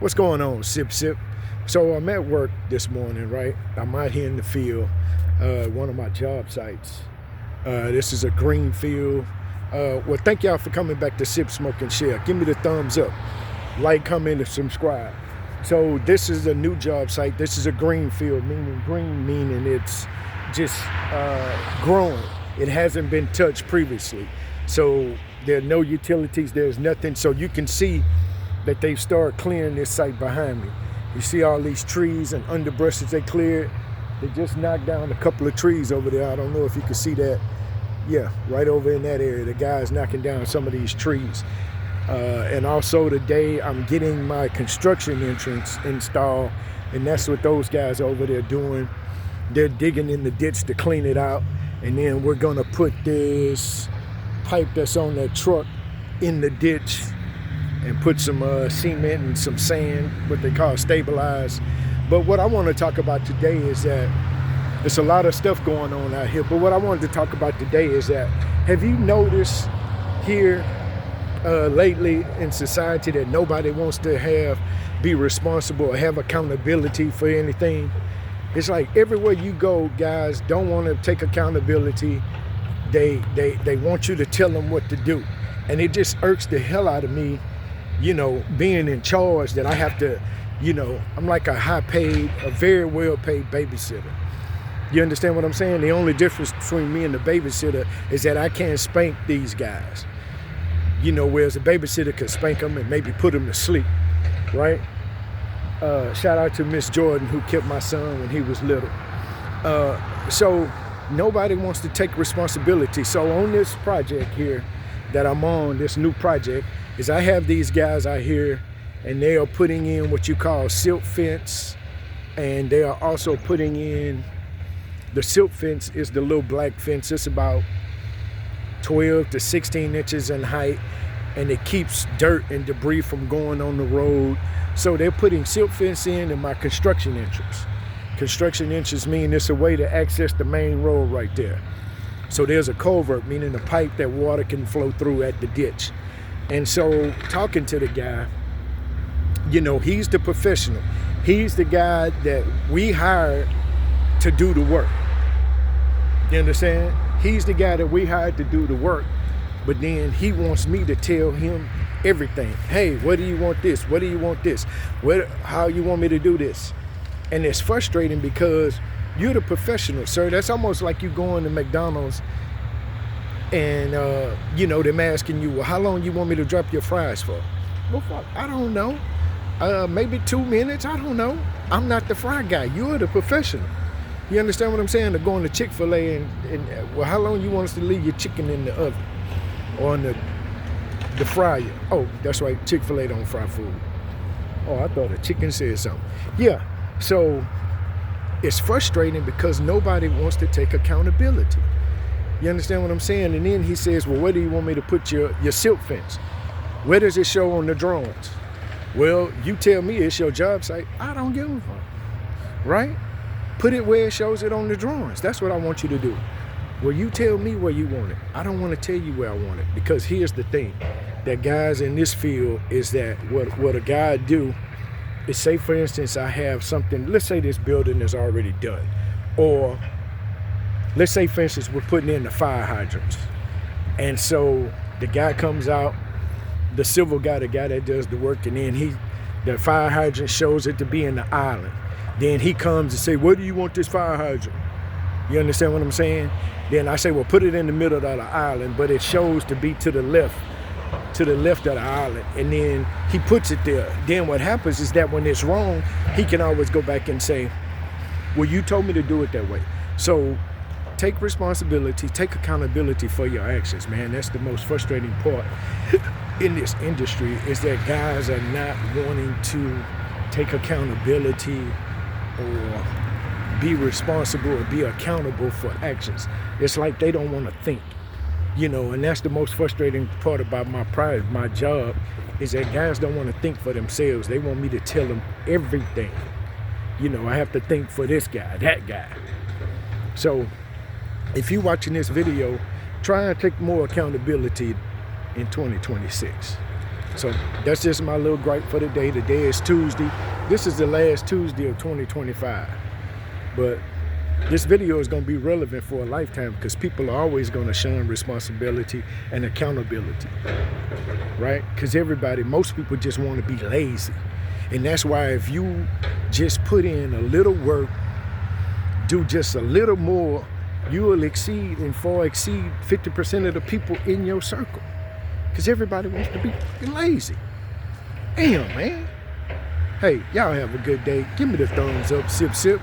What's going on, Sip Sip? So I'm at work this morning, right? I'm out here in the field, one of my job sites. This is a green field. Well, thank y'all for coming back to Sip, Smoke, and Share. Give me the thumbs up. Like, comment, and subscribe. So this is a new job site. This is a green field, meaning it's just growing. It hasn't been touched previously. So there are no utilities, there's nothing. So you can see that they've started clearing this site behind me. You see all these trees and underbrushes they cleared. They just knocked down a couple of trees over there. I don't know if you can see that. Yeah, right over in that area. The guy's knocking down some of these trees. And also today I'm getting my construction entrance installed, and that's what those guys over there doing. They're digging in the ditch to clean it out, and then we're gonna put this pipe that's on that truck in the ditch and put some cement and some sand, what they call stabilized. But what I want to talk about today is that there's a lot of stuff going on out here, but what I wanted to talk about today is that, have you noticed here lately in society that nobody wants to be responsible or have accountability for anything? It's like everywhere you go, guys don't want to take accountability. They want you to tell them what to do. And it just irks the hell out of me, being in charge, that I have to, I'm like a very well-paid babysitter. You understand what I'm saying? The only difference between me and the babysitter is that I can't spank these guys. Whereas a babysitter could spank them and maybe put them to sleep, right? Shout out to Miss Jordan, who kept my son when he was little. So nobody wants to take responsibility. So on this project here that I'm on, this new project, is I have these guys out here, and they are putting in what you call silt fence, and they are also putting in, the silt fence is the little black fence. It's about 12 to 16 inches in height, and it keeps dirt and debris from going on the road. So they're putting silt fence in my construction entrance. Construction entrance mean it's a way to access the main road right there. So there's a culvert, meaning a pipe that water can flow through at the ditch. And so talking to the guy, he's the professional. He's the guy that we hired to do the work. You understand? He's the guy that we hired to do the work, but then he wants me to tell him everything. Hey, what do you want this? What do you want this? How you want me to do this? And it's frustrating because you're the professional, sir. That's almost like you going to McDonald's and, them asking you, well, how long you want me to drop your fries for? Well, fuck, I don't know. Maybe 2 minutes, I don't know. I'm not the fry guy. You're the professional. You understand what I'm saying? They're going to Chick-fil-A and well, how long you want us to leave your chicken in the oven or in the fryer? Oh, that's right, Chick-fil-A don't fry food. Oh, I thought a chicken said something. Yeah, so it's frustrating because nobody wants to take accountability. You understand what I'm saying? And then he says, well, where do you want me to put your silt fence? Where does it show on the drawings? Well, you tell me, it's your job site. I don't give a fuck, right? Put it where it shows it on the drawings. That's what I want you to do. Well, you tell me where you want it. I don't want to tell you where I want it, because here's the thing. That guys in this field is that what a guy do is, say for instance, I have something, let's say this building is already done. Or let's say for instance, we're putting in the fire hydrants. And so the guy comes out, the civil guy, the guy that does the work, and then the fire hydrant shows it to be in the island. Then he comes and say, where do you want this fire hydrant? You understand what I'm saying? Then I say, well, put it in the middle of the island, but it shows to be to the left of the island. And then he puts it there. Then what happens is that when it's wrong, he can always go back and say, well, you told me to do it that way. So take responsibility, take accountability for your actions, man. That's the most frustrating part in this industry, is that guys are not wanting to take accountability or be responsible or be accountable for actions. It's like they don't want to think, and that's the most frustrating part about my job, is that guys don't want to think for themselves. They want me to tell them everything. I have to think for this guy, that guy. So if you're watching this video, try and take more accountability in 2026. So that's just my little gripe for the day. Today is Tuesday. This is the last Tuesday of 2025. But this video is going to be relevant for a lifetime because people are always going to shun responsibility and accountability, right? Because most people just want to be lazy. And that's why if you just put in a little work, do just a little more, you will exceed and far exceed 50% of the people in your circle. Because everybody wants to be fucking lazy. Damn, man. Hey, y'all have a good day. Give me the thumbs up, sip, sip.